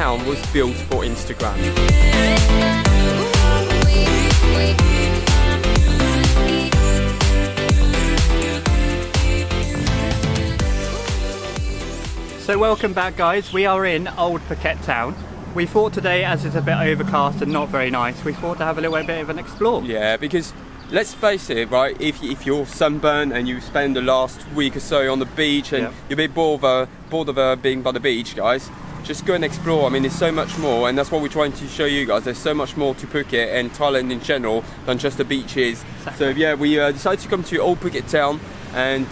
town was built for Instagram. So welcome back guys, we are in Old Phuket town. We thought today, as it's a bit overcast and not very nice, we thought to have a little bit of an explore. Yeah, because let's face it, right, if you're sunburned and you spend the last week or so on the beach and you're a bit bored of being by the beach, guys, just go and explore. I mean, there's so much more, and that's what we're trying to show you guys. There's so much more to Phuket and Thailand in general than just the beaches. Exactly. So yeah, we decided to come to Old Phuket town. And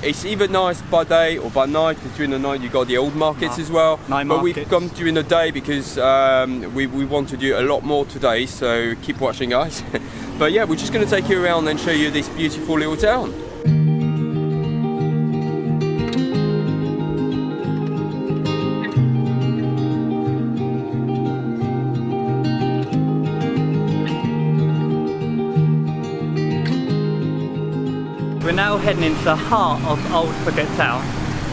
it's either nice by day or by night, because during the night you got the old markets as well. But we've come during the day because we want to do a lot more today, so keep watching guys. But yeah, we're just going to take you around and show you this beautiful little town. We're now heading into the heart of Old Phuket town,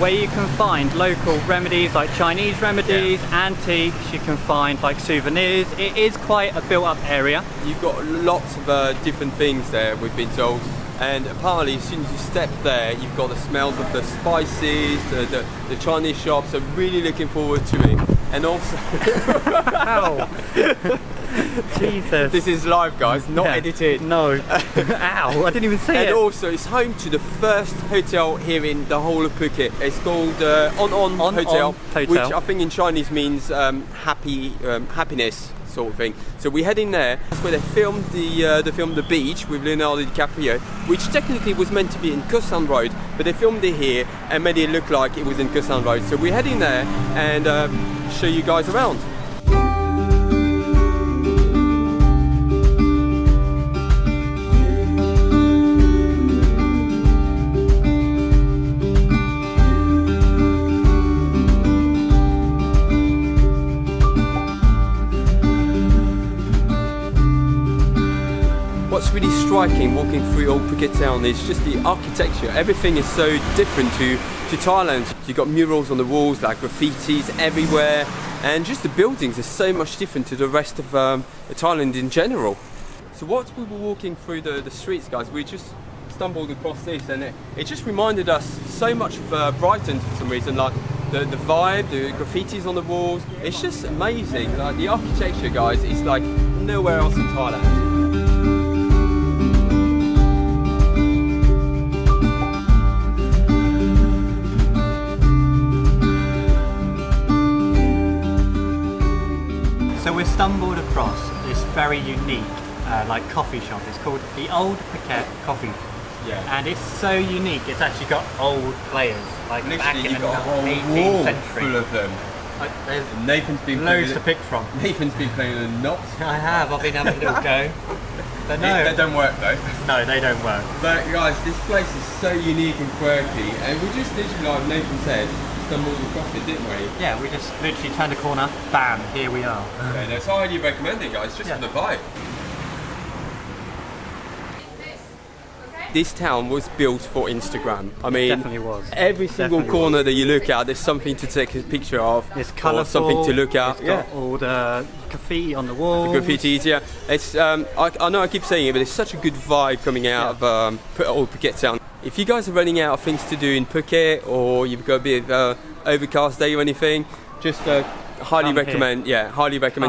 where you can find local remedies like Chinese remedies, antiques, you can find like souvenirs. It is quite a built up area. You've got lots of different things there, we've been told. And apparently as soon as you step there, you've got the smells of the spices, the Chinese shops. I'm really looking forward to it. And also... Ow! Jesus. This is live guys, not edited. No. Ow, I didn't even see it. And also it's home to the first hotel here in the whole of Phuket. It's called On Hotel, which I think in Chinese means happiness sort of thing. So we head in there. That's where they filmed the beach with Leonardo DiCaprio, which technically was meant to be in Koh San Road, but they filmed it here and made it look like it was in Koh San Road. So we head in there and show you guys around. What's really striking walking through Old Phuket town is just the architecture. Everything is so different to Thailand. You've got murals on the walls, like graffitis everywhere, and just the buildings are so much different to the rest of Thailand in general. So whilst we were walking through the streets, guys, we just stumbled across this, and it just reminded us so much of Brighton for some reason, like the vibe, the graffitis on the walls. It's just amazing. Like the architecture, guys, is like nowhere else in Thailand. So we stumbled across this very unique like coffee shop. It's called the Old Phuket Coffee. Yeah. And it's so unique. It's actually got old players, like back in the got a whole 18th wall century. Full of them. Like, there's Nathan's been loads to pick from. Nathan's been playing the knots. I have. I've been having a little go. But no, they don't work though. No, they don't work. But guys, this place is so unique and quirky, and we just literally, like Nathan said, stumbled across it, didn't we? Yeah, we just literally turned a corner, bam, here we are. Yeah, that's how I highly recommend it, guys, just for the vibe. This town was built for Instagram. I mean, it definitely was. Every single corner that you look at, there's something to take a picture of. It's colourful. Something to look at. It's got all the graffiti on the walls. The graffitis, yeah. It's I know I keep saying it, but it's such a good vibe coming out of Old Phuket town. If you guys are running out of things to do in Phuket, or you've got a bit of overcast day or anything, just highly recommend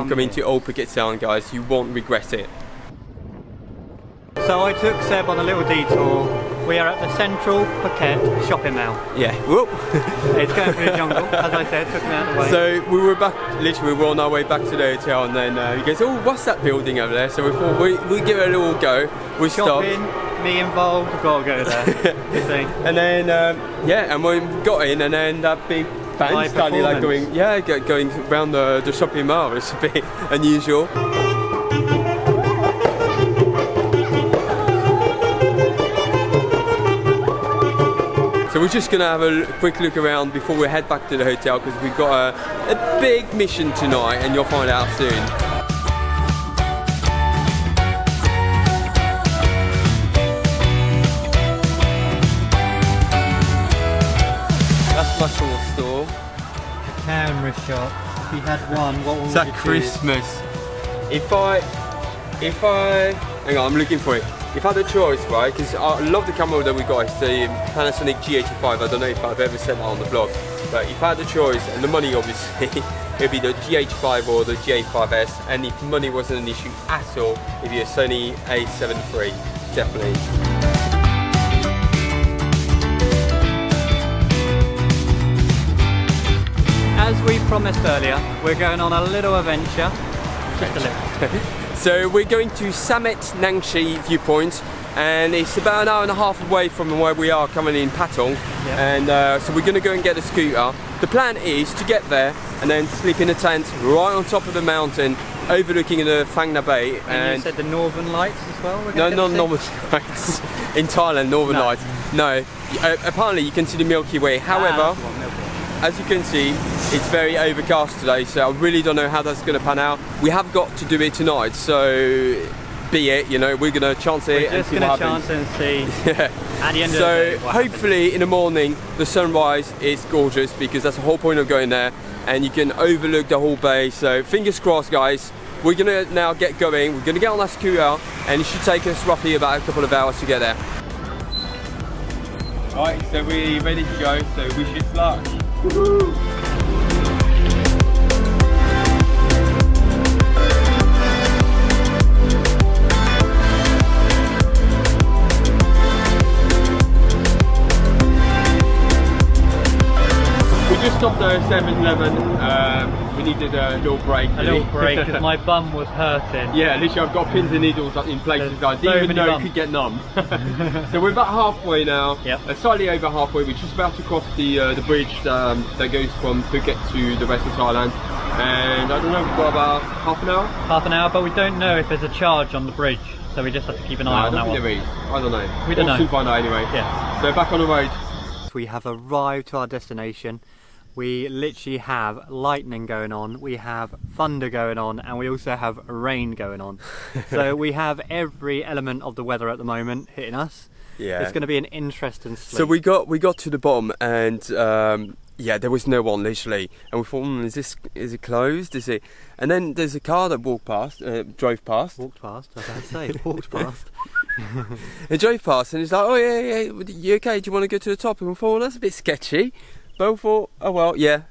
coming to Old Phuket town, guys. You won't regret it. So I took Seb on a little detour. We are at the Central Phuket shopping mall. Yeah. Whoop. It's going through the jungle, as I said, took me out of the way. So we were on our way back to the hotel, and then he goes, "Oh, what's that building over there?" So we thought we'd give it a little go. We stopped. Me involved, we've got to go there. You see. And then and we got in, and then that big band started like going around the shopping mall. It's a bit unusual. So we're just going to have a quick look around before we head back to the hotel, because we've got a big mission tonight, and you'll find out soon. That's my tour store. The camera shop. If you had one, what one It's would that you Christmas. If I, hang on, I'm looking for it. If I had a choose, right, because I love the camera that we got, it's the Panasonic G85, I don't know if I've ever said that on the vlog, but if I had a choice, and the money obviously, it'd be the G85 or the G85S, and if money wasn't an issue at all, it'd be a Sony A7 III, definitely. As we promised earlier, we're going on a little adventure. Just a little. So we're going to Samet Nangshi viewpoint, and it's about an hour and a half away from where we are currently in Patong. Yep. And so we're going to go and get a scooter. The plan is to get there and then sleep in a tent right on top of the mountain, overlooking the Phang Nga Bay. And you said the Northern Lights as well? No, not Northern Lights. In Thailand, Northern Lights. No. Apparently you can see the Milky Way. However, as you can see, it's very overcast today, so I really don't know how that's going to pan out. We have got to do it tonight, so be it, you know, we're going to chance it and see what happens. We're just going to chance and see. Yeah. At the end of the So day, hopefully in the morning, the sunrise is gorgeous, because that's the whole point of going there, and you can overlook the whole bay. So fingers crossed, guys. We're going to now get going. We're going to get on that scooter, and it should take us roughly about a couple of hours to get there. Right, so we're ready to go, so wish us luck. Woohoo! We just stopped at 7-Eleven. We needed a little break. A little break because my bum was hurting. Yeah, literally I've got pins and needles in places that I didn't even know it could get numb. So we're about halfway now. Yep. Slightly over halfway. We're just about to cross the bridge that goes from Phuket to the rest of Thailand. And I don't know, we've got about half an hour? Half an hour, but we don't know if there's a charge on the bridge. So we just have to keep an eye on that one. I don't know. We don't know. We'll soon find out anyway. Yeah. So back on the road. We have arrived to our destination. We literally have lightning going on, we have thunder going on, and we also have rain going on. So we have every element of the weather at the moment hitting us. Yeah. It's going to be an interesting sleep. So we got to the bottom, and yeah, there was no one literally, and we thought, is it closed? Is it? And then there's a car that drove past. Walked past, I was going to say, walked past. It drove past, and it's like, oh yeah, you okay? Do you want to go to the top? And we thought, well, that's a bit sketchy. But we thought, oh well, yeah.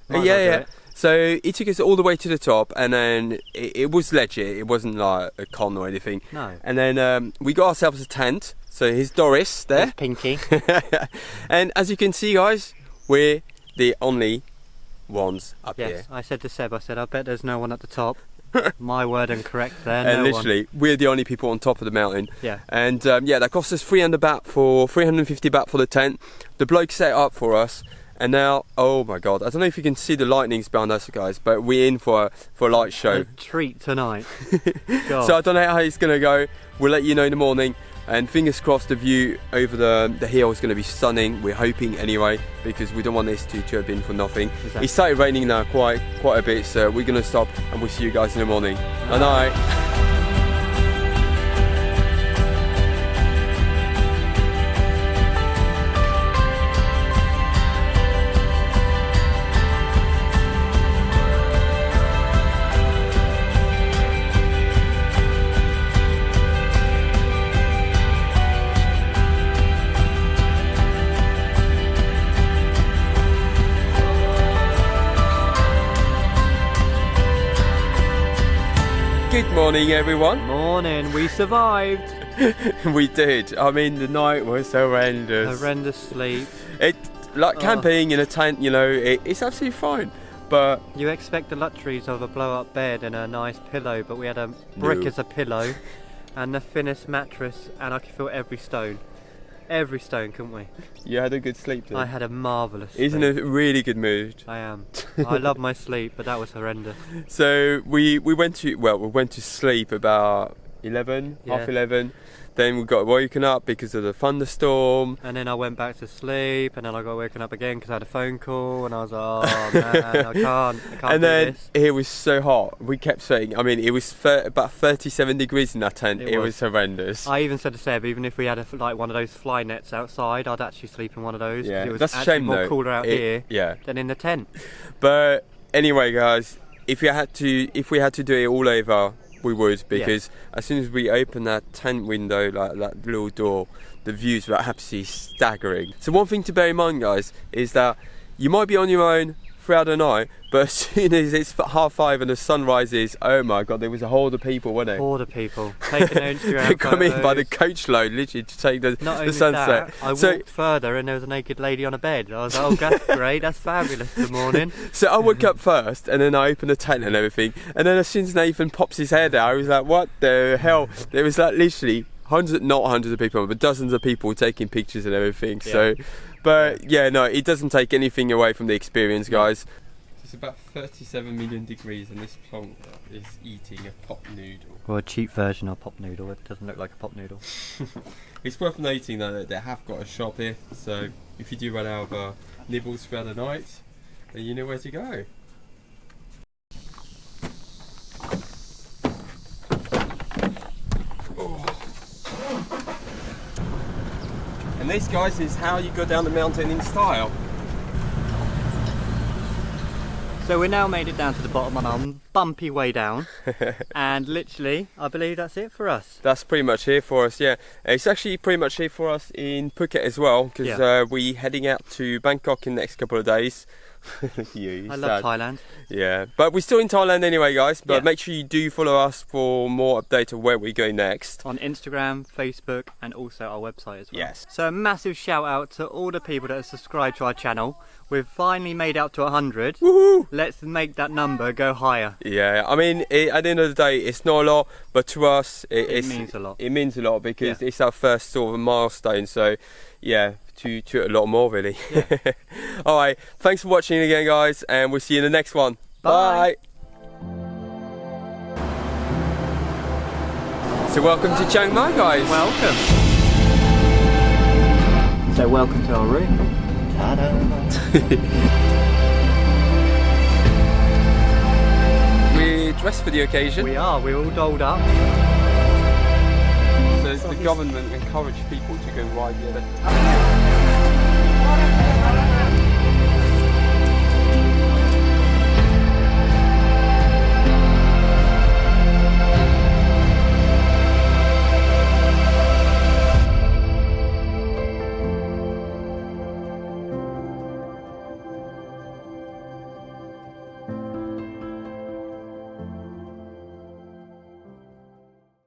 So he took us all the way to the top, and then it was legit. It wasn't like a con or anything. No. And then we got ourselves a tent. So here's Doris there. There's Pinky. And as you can see, guys, we're the only ones up here. Yes, I said to Seb, I bet there's no one at the top. My word incorrect there, and no literally, we're the only people on top of the mountain. Yeah. And yeah, that cost us 350 baht for the tent. The bloke set it up for us. And now, oh my god, I don't know if you can see the lightnings behind us, guys, but we're in for a light show. A treat tonight. So I don't know how it's going to go. We'll let you know in the morning. And fingers crossed, the view over the hill is going to be stunning. We're hoping anyway, because we don't want this to have been for nothing. Exactly. It started raining now quite a bit, so we're going to stop and we'll see you guys in the morning. Good night. Good morning, everyone. Morning, we survived. We did. I mean, the night was horrendous. Horrendous sleep. Camping in a tent, you know, it's absolutely fine. But you expect the luxuries of a blow-up bed and a nice pillow, but we had a brick as a pillow and the thinnest mattress, and I could feel every stone. Every stone, couldn't we? You had a good sleep then? I had a marvellous sleep. Isn't it a really good mood? I am. I love my sleep, but that was horrendous. So we went to sleep about 11, half 11. Then we got woken up because of the thunderstorm. And then I went back to sleep, and then I got woken up again because I had a phone call, and I was like, oh man, I can't and do then this. It was so hot. We kept sweating. I mean, it was about 37 degrees in that tent. It was horrendous. I even said to Seb, even if we had one of those fly nets outside, I'd actually sleep in one of those. Yeah, it was that's a actually shame more though. cooler out here yeah. than in the tent. But anyway, guys, if we had to do it all over, we would, because as soon as we open that tent window, like that little door, the views were absolutely staggering. So one thing to bear in mind, guys, is that you might be on your own throughout the night, but as soon as it's 5:30 and the sun rises, oh my god, there was a horde of people, wasn't there? Horde of people taking their Instagram They come in photos. by the coach load, literally, to take the sunset. That, I walked further and there was a naked lady on a bed. I was like, oh, that's great, that's fabulous in the morning. So I woke up first, and then I opened the tent and everything, and then as soon as Nathan pops his head out, I was like, what the hell? There was like literally not hundreds of people, but dozens of people taking pictures and everything. Yeah. So, but yeah, no, it doesn't take anything away from the experience, guys. It's about 37 million degrees, and this plant is eating a pop noodle. Well, a cheap version of pop noodle. It doesn't look like a pop noodle. It's worth noting though that they have got a shop here, so if you do run out of nibbles throughout the night, then you know where to go. And this, guys, is how you go down the mountain in style. So we now made it down to the bottom on our bumpy way down, and literally, I believe that's it for us. That's pretty much here for us, yeah. It's actually pretty much here for us in Phuket as well, because we're heading out to Bangkok in the next couple of days. I love Thailand. Yeah, but we're still in Thailand anyway, guys. But make sure you do follow us for more update of where we're going next. On Instagram, Facebook, and also our website as well. Yes. So a massive shout out to all the people that have subscribed to our channel. We've finally made out to 100. Woohoo! Let's make that number go higher. Yeah, I mean, at the end of the day, it's not a lot, but to us, it means a lot. It means a lot because it's our first sort of milestone. So, yeah, to a lot more really. Yeah. All right, thanks for watching again, guys, and we'll see you in the next one. Bye. So welcome to Chiang Mai, guys. Welcome. So welcome to our room. Ta-da. We're dressed for the occasion. We're all dolled up. So the government encouraged people to go ride the elephant.